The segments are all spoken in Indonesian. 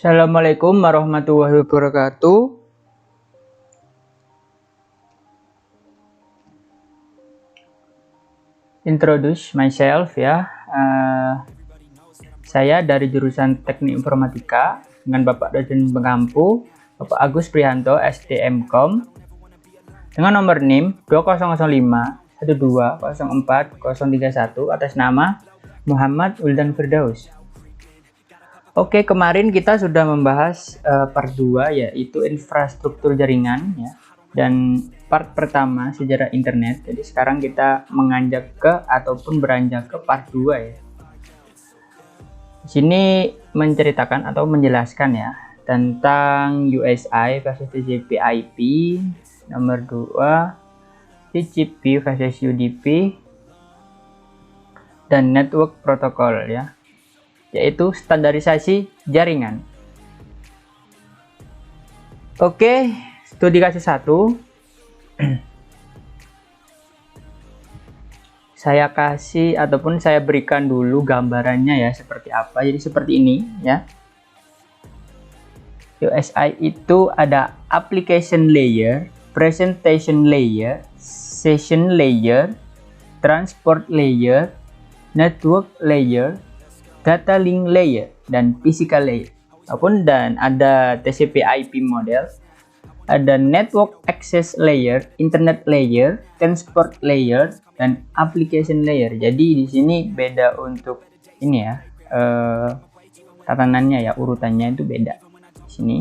Assalamualaikum warahmatullahi wabarakatuh. Introduce myself ya. Saya dari jurusan Teknik Informatika dengan Bapak dosen pengampu Bapak Agus Prihanto STMkom dengan nomor NIM 2005 12 04 031 atas nama Muhammad Wildan Firdaus. Oke, kemarin kita sudah membahas part 2 yaitu infrastruktur jaringan ya, dan part pertama sejarah internet. Jadi sekarang kita menganjak ke ataupun beranjak ke part 2 ya. Di sini menceritakan atau menjelaskan ya tentang USI versus TCP/IP, nomor 2 TCP versus UDP, dan network protokol ya, yaitu standarisasi jaringan. Oke, studi kasus 1. Saya kasih ataupun saya berikan dulu gambarannya ya seperti apa. Jadi seperti ini ya. USI itu ada application layer, presentation layer, session layer, transport layer, network layer, data link layer, dan physical layer. Dan ada TCP/IP model, ada network access layer, internet layer, transport layer, dan application layer. Jadi di sini beda untuk ini ya, tatanannya ya, urutannya itu beda di sini,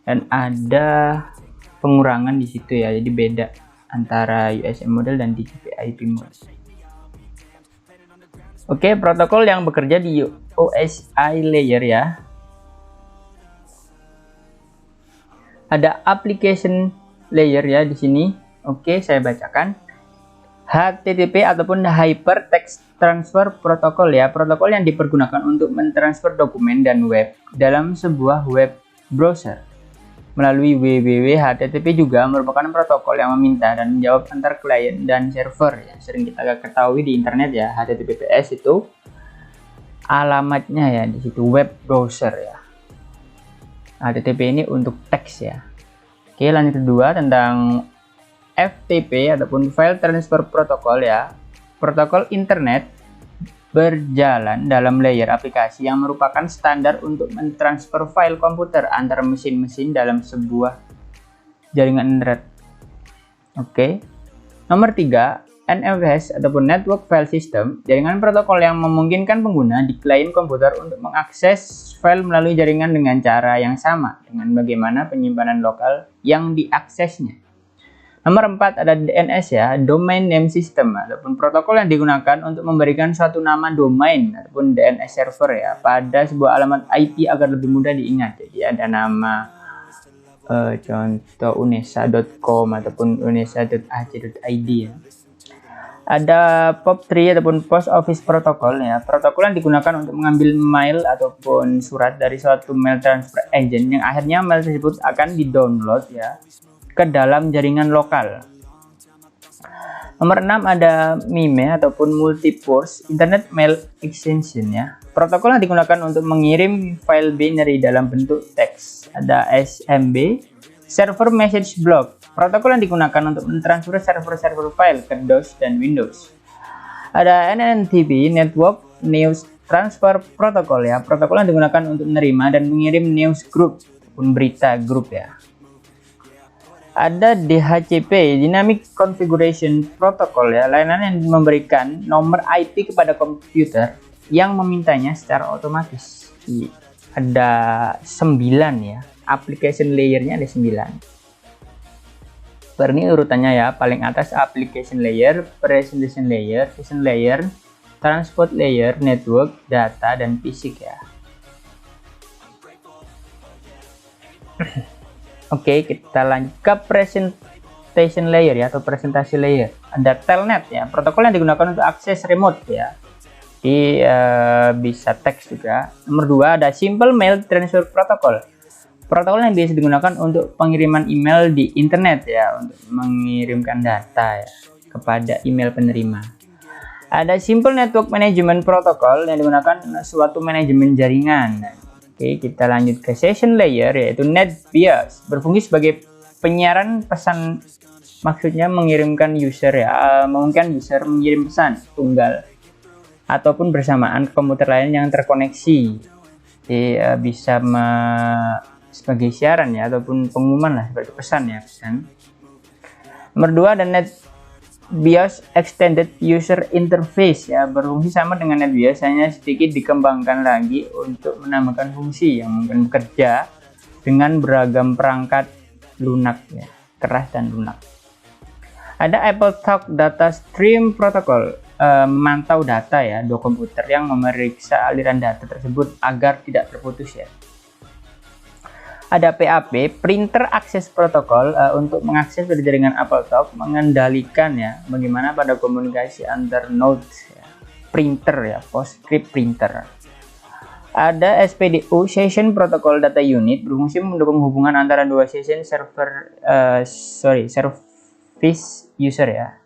dan ada pengurangan di situ ya. Jadi beda antara USM model dan TCP/IP model. Oke, protokol yang bekerja di OSI layer ya. Ada application layer ya di sini. Oke, saya bacakan. HTTP ataupun Hypertext Transfer Protocol ya, protokol yang dipergunakan untuk mentransfer dokumen dan web dalam sebuah web browser melalui www. HTTP juga merupakan protokol yang meminta dan menjawab antar klien dan server ya. Sering kita ketahui di internet ya, HTTPS itu alamatnya ya di situ, web browser ya. HTTP ini untuk teks ya. Oke, lanjut kedua tentang FTP ataupun File Transfer Protocol ya. Protokol internet berjalan dalam layer aplikasi yang merupakan standar untuk mentransfer file komputer antar mesin-mesin dalam sebuah jaringan internet. Oke. Nomor 3, NFS ataupun Network File System, jaringan protokol yang memungkinkan pengguna di klien komputer untuk mengakses file melalui jaringan dengan cara yang sama dengan bagaimana penyimpanan lokal yang diaksesnya. Nomor 4 ada DNS ya, Domain Name System, ataupun protokol yang digunakan untuk memberikan suatu nama domain ataupun DNS server ya pada sebuah alamat IP agar lebih mudah diingat. Jadi ada nama contoh unesa.com ataupun unesa.ac.id ya. Ada POP3 ataupun Post Office Protocol ya, protokol yang digunakan untuk mengambil mail ataupun surat dari suatu mail transfer agent yang akhirnya mail tersebut akan di-download ya ke dalam jaringan lokal. Nomor 6 ada MIME ataupun Multi-Purpose Internet Mail Extension ya. Protokol yang digunakan untuk mengirim file binary dalam bentuk teks. Ada SMB, Server Message Block. Protokol yang digunakan untuk mentransfer server-server file ke DOS dan Windows. Ada NNTP, Network News Transfer Protocol ya. Protokol yang digunakan untuk menerima dan mengirim news group ataupun berita grup ya. Ada DHCP, Dynamic Configuration Protocol ya, layanan yang memberikan nomor IP kepada komputer yang memintanya secara otomatis. Ada 9 ya, application layernya ada 9. Ini urutannya ya, paling atas application layer, presentation layer, session layer, transport layer, network, data, dan fisik ya. Oke, kita lanjut ke presentation layer ya, atau presentasi layer. Ada telnet ya, protokol yang digunakan untuk akses remote ya. Jadi bisa teks juga. Nomor 2 ada Simple Mail Transfer Protocol. Protokol yang biasa digunakan untuk pengiriman email di internet ya, untuk mengirimkan data ya kepada email penerima. Ada Simple Network Management Protocol yang digunakan suatu manajemen jaringan. Oke, kita lanjut ke session layer, yaitu NetBIOS. Berfungsi sebagai penyiaran pesan, maksudnya mengirimkan user ya, memungkinkan user mengirim pesan tunggal ataupun bersamaan ke komputer lain yang terkoneksi. Jadi bisa sebagai siaran ya, ataupun pengumuman lah, seperti pesan ya, pesan. Nomor 2 ada NetBIOS Extended User Interface ya, berfungsi sama dengan NetBIOS, hanya sedikit dikembangkan lagi untuk menambahkan fungsi yang mungkin bekerja dengan beragam perangkat lunak ya, keras dan lunak. Ada AppleTalk Data Stream Protocol, memantau data ya, dua komputer yang memeriksa aliran data tersebut agar tidak terputus ya. Ada PAP, Printer Access Protocol, untuk mengakses dari jaringan AppleTalk, mengendalikan ya bagaimana pada komunikasi antar nodes ya. Printer ya, PostScript printer. Ada SPDU, Session Protocol Data Unit, berfungsi mendukung hubungan antara dua session service user ya.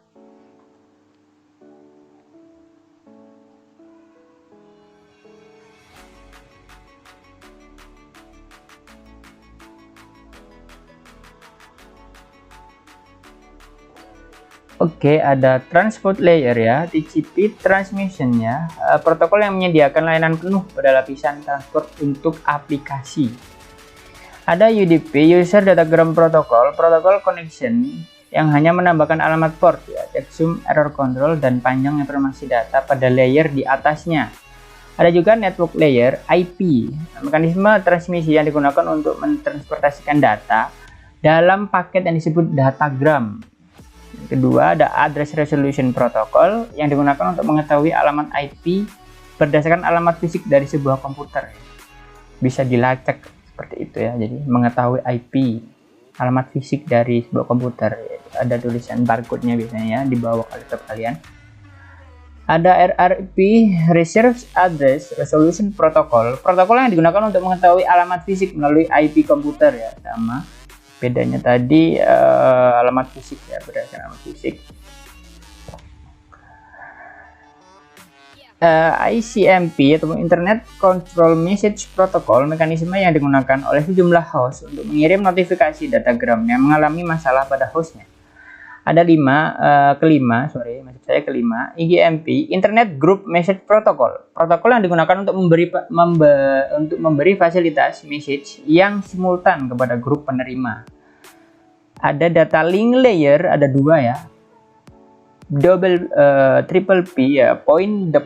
Oke, ada transport layer ya, TCP transmission ya, protokol yang menyediakan layanan penuh pada lapisan transport untuk aplikasi. Ada UDP, User Datagram Protocol, protokol connection yang hanya menambahkan alamat port ya, checksum, error control, dan panjang informasi data pada layer di atasnya. Ada juga network layer, IP, mekanisme transmisi yang digunakan untuk mentransportasikan data dalam paket yang disebut datagram. Kedua, ada Address Resolution Protocol yang digunakan untuk mengetahui alamat IP berdasarkan alamat fisik dari sebuah komputer. Bisa dilacak seperti itu ya, jadi mengetahui IP, alamat fisik dari sebuah komputer. Ada tulisan barcode-nya biasanya ya, di bawah laptop kalian. Ada RRP, Reserved Address Resolution Protocol, protokol yang digunakan untuk mengetahui alamat fisik melalui IP komputer ya, sama. Bedanya tadi alamat fisik ya, berdasarkan alamat fisik. ICMP atau Internet Control Message Protocol, mekanisme yang digunakan oleh sejumlah host untuk mengirim notifikasi datagram yang mengalami masalah pada hostnya. Ada kelima, IGMP, Internet Group Message Protocol, protokol yang digunakan untuk memberi fasilitas message yang simultan kepada grup penerima. Ada data link layer, ada dua ya, triple P ya, point to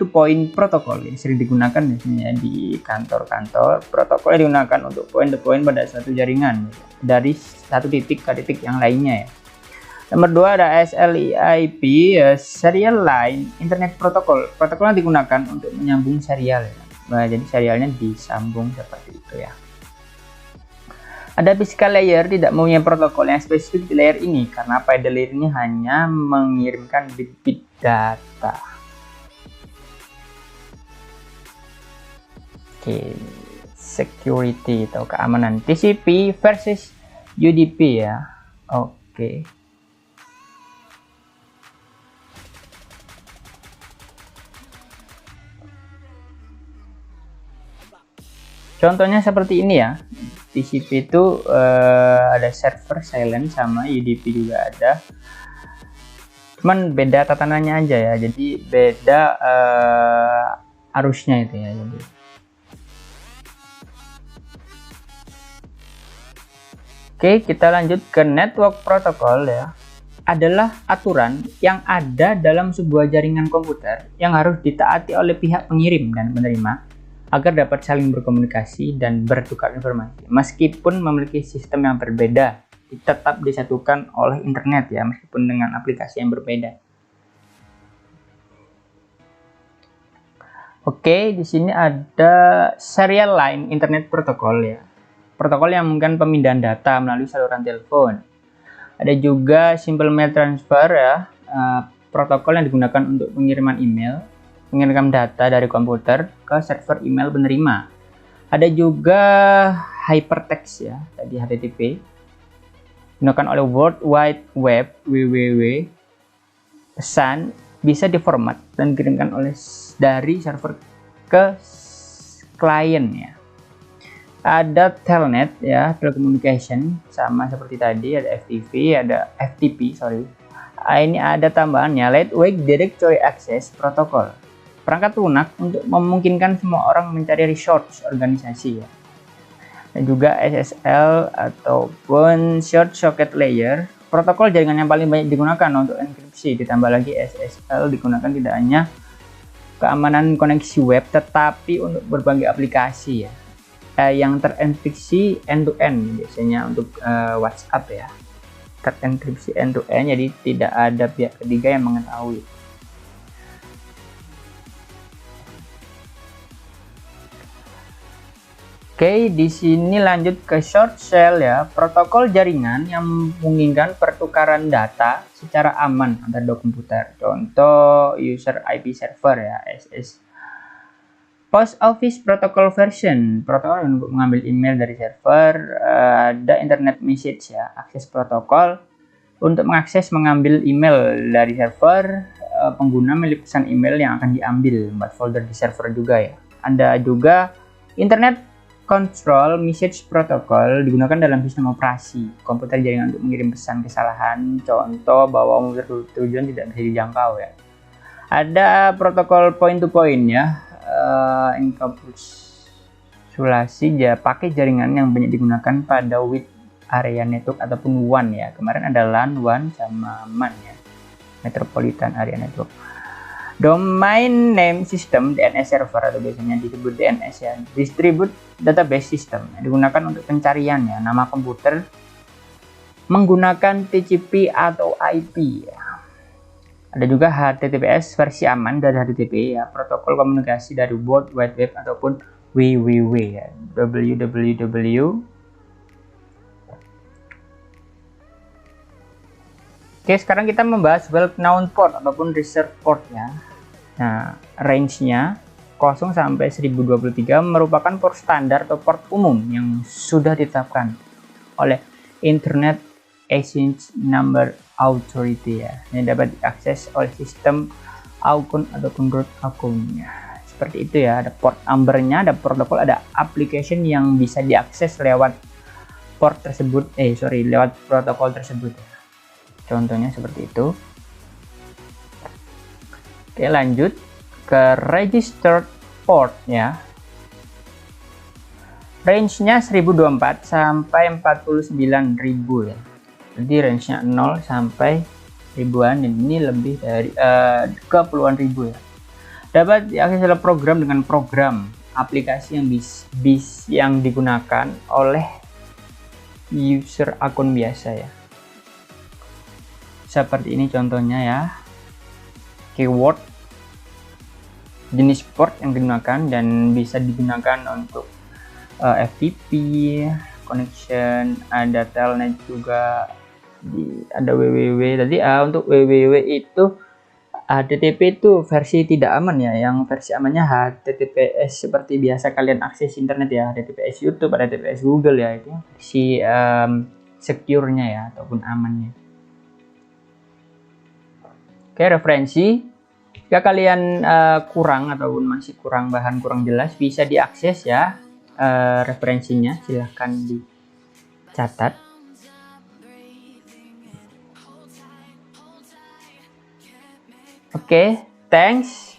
point protocol yang sering digunakan biasanya di kantor-kantor. Protokol yang digunakan untuk point to point pada suatu jaringan dari satu titik ke titik yang lainnya ya. Nomor 2 ada SLIP, Serial Line Internet Protocol, protokol yang digunakan untuk menyambung serial ya. Nah, jadi serialnya disambung seperti itu ya. Ada physical layer, tidak mempunyai protokol yang spesifik di layer ini karena pada layer ini hanya mengirimkan bit-bit data. Oke, security atau keamanan, TCP versus UDP ya. Oke. Contohnya seperti ini ya. TCP itu ada server silent, sama UDP juga ada. Cuman beda tatanannya aja ya. Jadi beda arusnya itu ya. Jadi oke, kita lanjut ke network protocol ya. Adalah aturan yang ada dalam sebuah jaringan komputer yang harus ditaati oleh pihak pengirim dan penerima agar dapat saling berkomunikasi dan bertukar informasi. Meskipun memiliki sistem yang berbeda, tetap disatukan oleh internet ya, meskipun dengan aplikasi yang berbeda. Oke, di sini ada Serial Line Internet Protocol ya. Protokol yang memungkinkan pemindahan data melalui saluran telepon. Ada juga Simple Mail Transfer ya, protokol yang digunakan untuk pengiriman email, mengirimkan data dari komputer ke server email penerima. Ada juga hypertext ya, tadi HTTP, digunakan oleh World Wide Web (WWW). Pesan bisa diformat dan dikirimkan dari server ke klien ya. Ada telnet ya, telecommunication, sama seperti tadi, ada FTP, sorry. Ini ada tambahannya, Lightweight Directory Access Protocol, perangkat lunak untuk memungkinkan semua orang mencari resource organisasi ya. Dan juga SSL ataupun Short Socket Layer, protokol jaringan yang paling banyak digunakan untuk enkripsi. Ditambah lagi SSL digunakan tidak hanya keamanan koneksi web, tetapi untuk berbagai aplikasi ya, yang terenkripsi end-to-end, biasanya untuk WhatsApp ya, terenkripsi end-to-end, jadi tidak ada pihak ketiga yang mengetahui. Oke, di sini lanjut ke short shell ya, protokol jaringan yang memungkinkan pertukaran data secara aman antar dua komputer. Contoh user IP server ya, SS. Post Office Protocol Version, protokol untuk mengambil email dari server. Ada Internet Message ya, akses protokol untuk mengakses mengambil email dari server. Pengguna memilih pesan email yang akan diambil, buat folder di server juga ya. Ada juga Internet Control Message Protocol, digunakan dalam sistem operasi komputer jaringan untuk mengirim pesan kesalahan, contoh bahwa komputer tujuan tidak bisa dijangkau ya. Ada protokol point to point ya, enkapsulasi ya, pakai jaringan yang banyak digunakan pada wide area network ataupun WAN ya. Kemarin ada LAN, WAN sama MAN ya, Metropolitan Area Network. Domain Name System, DNS server, atau biasanya disebut DNS ya, Distribute Database System, digunakan untuk pencarian ya, nama komputer menggunakan TCP atau IP ya. Ada juga HTTPS, versi aman dari HTTP ya, protokol komunikasi dari World Wide Web ataupun WWW ya, www. Oke, sekarang kita membahas well-known port ataupun reserved port ya. Nah, range-nya 0 sampai 1023 merupakan port standar atau port umum yang sudah ditetapkan oleh Internet Exchange Number Authority ya. Ini dapat diakses oleh sistem akun ataupun root akunnya. Seperti itu ya, ada port number-nya, ada protokol, ada application yang bisa diakses lewat port tersebut, lewat protokol tersebut. Contohnya seperti itu. Oke, lanjut ke registered port ya. Range-nya 1024 sampai 49.000 ya. Jadi range-nya 0 sampai ribuan, dan ini lebih dari ke puluhan ribu ya. Dapat diakses oleh program dengan program aplikasi yang digunakan oleh user akun biasa ya. Seperti ini contohnya ya, keyword, jenis port yang digunakan, dan bisa digunakan untuk FTP connection, ada telnet juga, ada www. Tadi untuk www itu HTTP itu versi tidak aman ya, yang versi amannya HTTPS seperti biasa kalian akses internet ya, HTTPS YouTube, HTTPS Google ya, itu versi secure-nya ya ataupun amannya. Oke, referensi, jika kalian kurang ataupun masih kurang bahan, kurang jelas, bisa diakses ya referensinya, silahkan dicatat. Oke, thanks.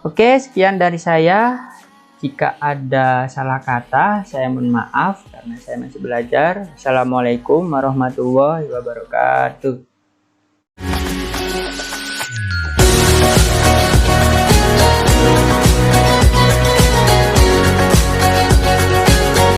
Oke, sekian dari saya. Jika ada salah kata, saya mohon maaf karena saya masih belajar. Assalamualaikum warahmatullahi wabarakatuh.